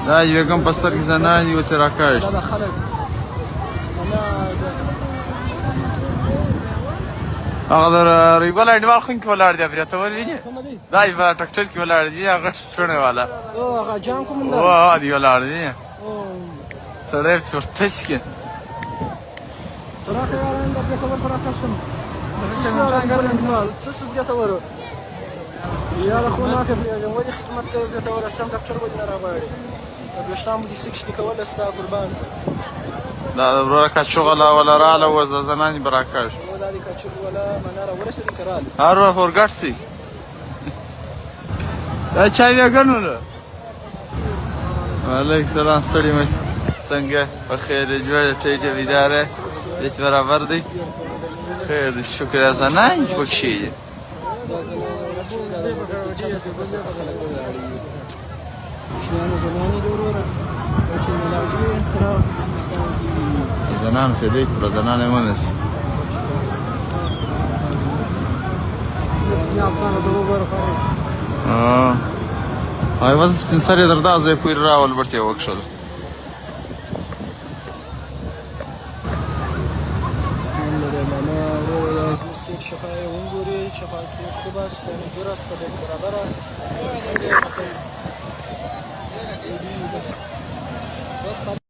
دا یوې کوم په سترګې زنان دي اوس یې راکاږي. دا د خلک هغه د ریبل انډیوال خون کې ولاړ دی برېتور وینې دا یې په ټکټر کې ولاړ دی هغه څوڼې والا هغه جام کوم او هغه دی ولاړ دی سړی پسې ورتش کې راکه یاران د برېتور په راکشتم څه څه برېتور یاره خو ناکه پرېږدم ولې خدمت کوي برېتور سم ډاکټر ولې نه راباړي د ویښتانو دې سکشني کوله ستا قربان سته دا د وروره کچوغله ولا راله اوس د زنانې به راکاږي دا د کچوغ ولا مناره ورسېدې که راله هر وخت ورګډ سي دا چای بیا ګڼونه وعلیکم سلام ستړي مه څنګه په خیر جوړه ټیټه بیداره هیڅ برابر دی خیر شکر زنان خوشی دی زنان سیدی پر زنان منس های واسه سپین سری در دازه پویر راول برتی وک شد شفای اونگوری شفای سیت خوب است درست برابر است